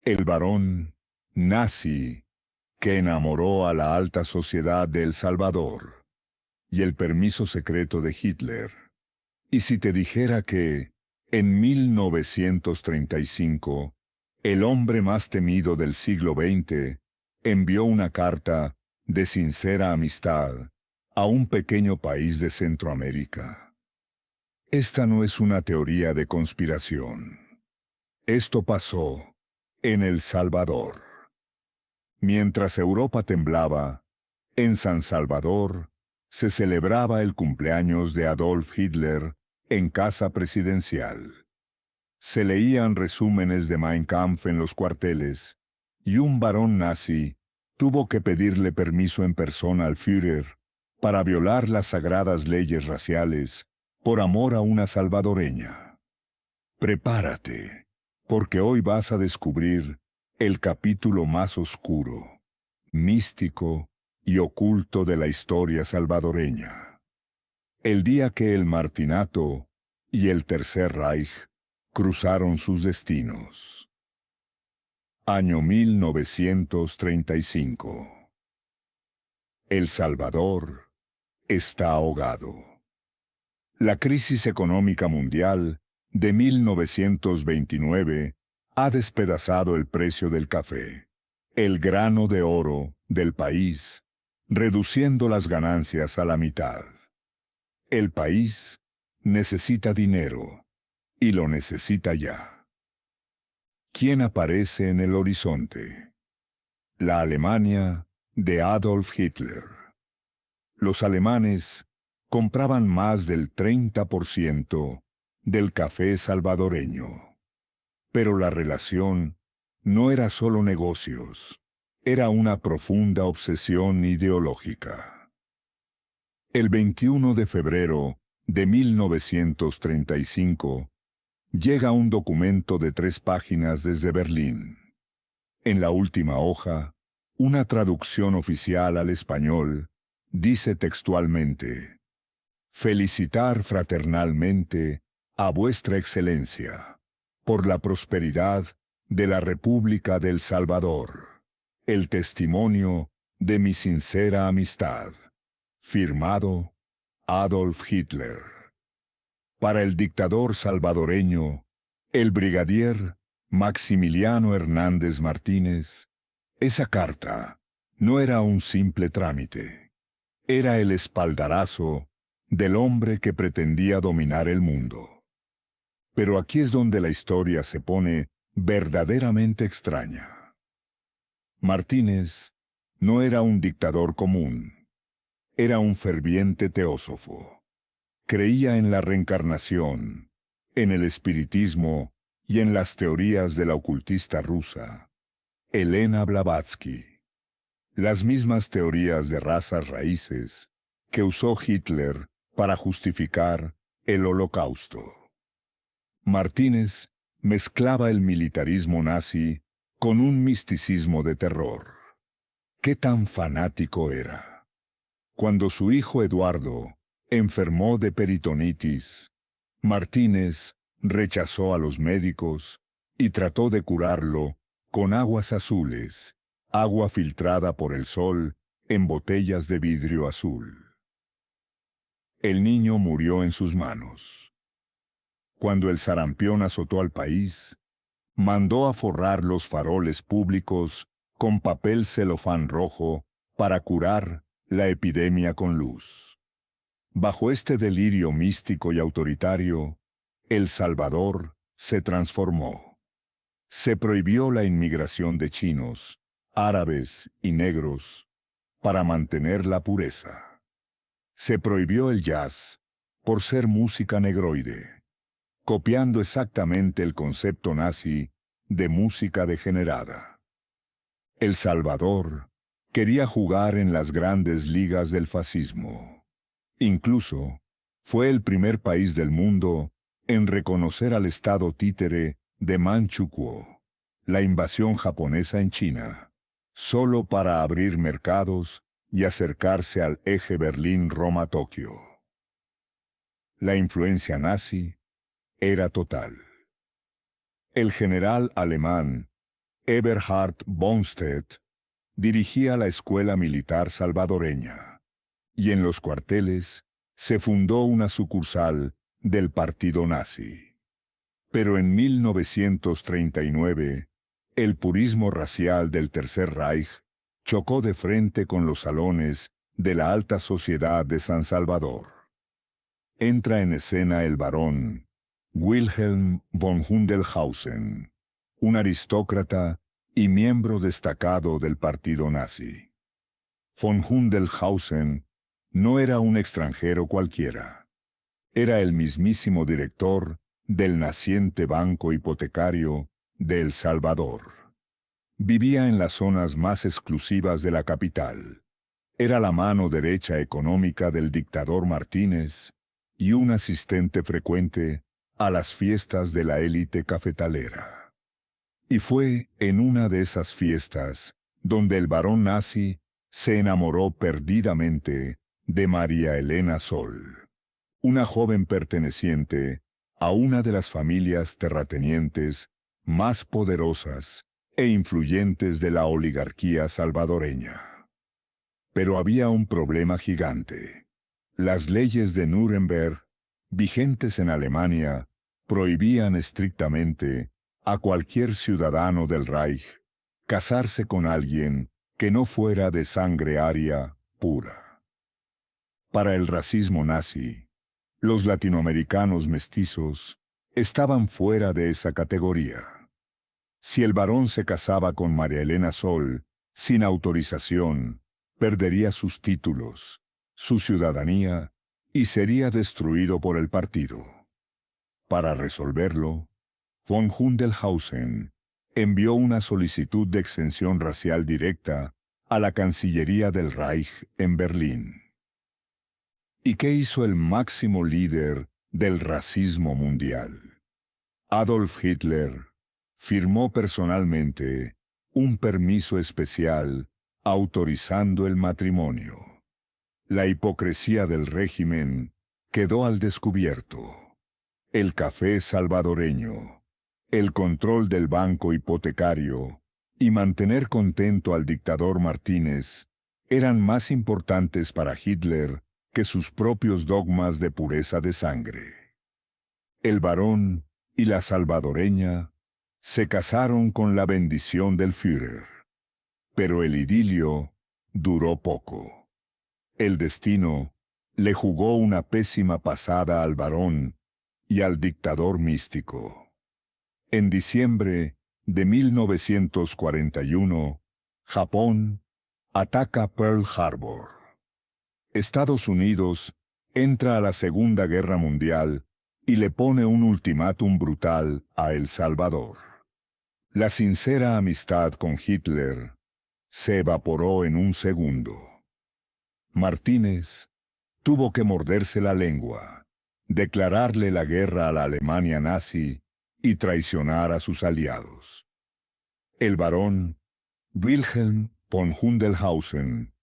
el varón nazi que enamoró a la alta sociedad de El Salvador, y el permiso secreto de Hitler. Y si te dijera que, en 1935, el hombre más temido del siglo XX envió una carta de sincera amistad a un pequeño país de Centroamérica. Esta no es una teoría de conspiración. Esto pasó en El Salvador. Mientras Europa temblaba, en San Salvador se celebraba el cumpleaños de Adolf Hitler en casa presidencial. Se leían resúmenes de Mein Kampf en los cuarteles, y un varón nazi tuvo que pedirle permiso en persona al Führer para violar las sagradas leyes raciales por amor a una salvadoreña. Prepárate, porque hoy vas a descubrir el capítulo más oscuro, místico y oculto de la historia salvadoreña. El día que el Martinato y el Tercer Reich cruzaron sus destinos. Año 1935. El Salvador está ahogado. La crisis económica mundial de 1929 ha despedazado el precio del café, el grano de oro del país, reduciendo las ganancias a la mitad. El país necesita dinero, y lo necesita ya. ¿Quién aparece en el horizonte? La Alemania de Adolf Hitler. Los alemanes compraban más del 30% del café salvadoreño. Pero la relación no era solo negocios, era una profunda obsesión ideológica. El 21 de febrero de 1935 llega un documento de 3 páginas desde Berlín. En la última hoja, una traducción oficial al español dice textualmente: «Felicitar fraternalmente a vuestra excelencia por la prosperidad de la República del Salvador. El testimonio de mi sincera amistad. Firmado Adolf Hitler». Para el dictador salvadoreño, el brigadier Maximiliano Hernández Martínez, esa carta no era un simple trámite. Era el espaldarazo del hombre que pretendía dominar el mundo. Pero aquí es donde la historia se pone verdaderamente extraña. Martínez no era un dictador común. Era un ferviente teósofo. Creía en la reencarnación, en el espiritismo y en las teorías de la ocultista rusa, Elena Blavatsky. Las mismas teorías de razas raíces que usó Hitler para justificar el Holocausto. Martínez mezclaba el militarismo nazi con un misticismo de terror. ¿Qué tan fanático era? Cuando su hijo Eduardo enfermó de peritonitis, Martínez rechazó a los médicos y trató de curarlo con aguas azules, agua filtrada por el sol en botellas de vidrio azul. El niño murió en sus manos. Cuando el sarampión azotó al país, mandó a forrar los faroles públicos con papel celofán rojo para curar la epidemia con luz. Bajo este delirio místico y autoritario, El Salvador se transformó. Se prohibió la inmigración de chinos, árabes y negros para mantener la pureza. Se prohibió el jazz por ser música negroide, copiando exactamente el concepto nazi de música degenerada. El Salvador quería jugar en las grandes ligas del fascismo. Incluso, fue el primer país del mundo en reconocer al estado títere de Manchukuo, la invasión japonesa en China, solo para abrir mercados y acercarse al eje Berlín-Roma-Tokio. La influencia nazi era total. El general alemán Eberhard Bonstedt, dirigía la escuela militar salvadoreña, y en los cuarteles se fundó una sucursal del partido nazi. Pero en 1939, el purismo racial del Tercer Reich chocó de frente con los salones de la alta sociedad de San Salvador. Entra en escena el barón Wilhelm von Hundelhausen, un aristócrata y miembro destacado del partido nazi. Von Hundelhausen no era un extranjero cualquiera. Era el mismísimo director del naciente banco hipotecario de El Salvador. Vivía en las zonas más exclusivas de la capital. Era la mano derecha económica del dictador Martínez y un asistente frecuente a las fiestas de la élite cafetalera. Y fue en una de esas fiestas donde el barón nazi se enamoró perdidamente de María Elena Sol, una joven perteneciente a una de las familias terratenientes más poderosas e influyentes de la oligarquía salvadoreña. Pero había un problema gigante. Las leyes de Nuremberg, vigentes en Alemania, prohibían estrictamente a cualquier ciudadano del Reich casarse con alguien que no fuera de sangre aria pura. Para el racismo nazi, los latinoamericanos mestizos estaban fuera de esa categoría. Si el barón se casaba con María Elena Sol sin autorización, perdería sus títulos, su ciudadanía y sería destruido por el partido. Para resolverlo, von Hundelhausen envió una solicitud de exención racial directa a la Cancillería del Reich en Berlín. ¿Y qué hizo el máximo líder del racismo mundial? Adolf Hitler firmó personalmente un permiso especial autorizando el matrimonio. La hipocresía del régimen quedó al descubierto. El café salvadoreño, el control del banco hipotecario y mantener contento al dictador Martínez eran más importantes para Hitler que sus propios dogmas de pureza de sangre. El barón y la salvadoreña se casaron con la bendición del Führer, pero el idilio duró poco. El destino le jugó una pésima pasada al barón y al dictador místico. En diciembre de 1941, Japón ataca Pearl Harbor. Estados Unidos entra a la Segunda Guerra Mundial y le pone un ultimátum brutal a El Salvador. La sincera amistad con Hitler se evaporó en un segundo. Martínez tuvo que morderse la lengua, declararle la guerra a la Alemania nazi y traicionar a sus aliados. El barón Wilhelm von Hundelhausen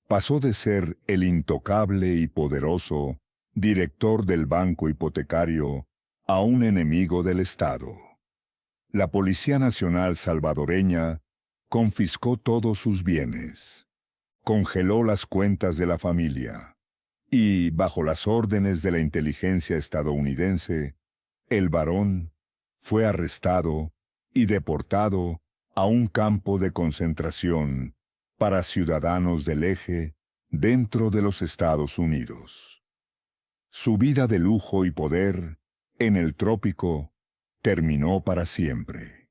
pasó de ser el intocable y poderoso director del banco hipotecario a un enemigo del Estado. La Policía Nacional salvadoreña confiscó todos sus bienes, congeló las cuentas de la familia y, bajo las órdenes de la inteligencia estadounidense, el barón fue arrestado y deportado a un campo de concentración para ciudadanos del Eje dentro de los Estados Unidos. Su vida de lujo y poder en el trópico terminó para siempre.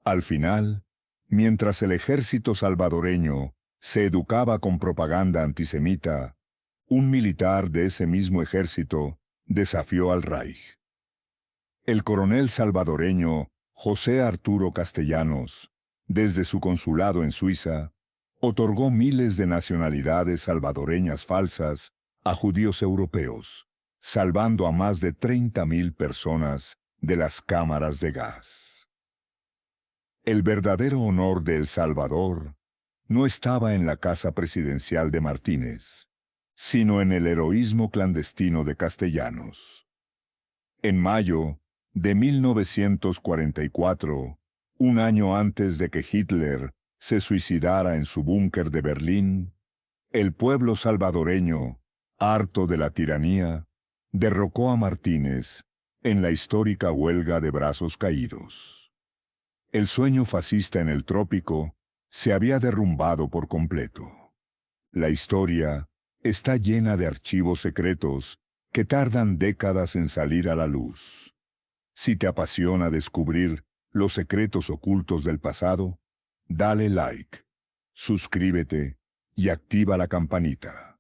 Al final, mientras el ejército salvadoreño se educaba con propaganda antisemita, un militar de ese mismo ejército desafió al Reich. El coronel salvadoreño José Arturo Castellanos, desde su consulado en Suiza, otorgó miles de nacionalidades salvadoreñas falsas a judíos europeos, salvando a más de 30,000 personas de las cámaras de gas. El verdadero honor de El Salvador no estaba en la casa presidencial de Martínez, sino en el heroísmo clandestino de Castellanos. En mayo de 1944, Un año antes de que Hitler se suicidara en su búnker de Berlín, el pueblo salvadoreño, harto de la tiranía, derrocó a Martínez en la histórica huelga de brazos caídos. El sueño fascista en el trópico se había derrumbado por completo. La historia está llena de archivos secretos que tardan décadas en salir a la luz. Si te apasiona descubrir los secretos ocultos del pasado, dale like, suscríbete y activa la campanita.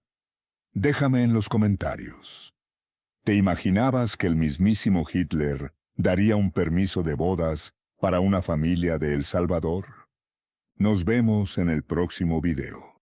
Déjame en los comentarios. ¿Te imaginabas que el mismísimo Hitler daría un permiso de bodas para una familia de El Salvador? Nos vemos en el próximo video.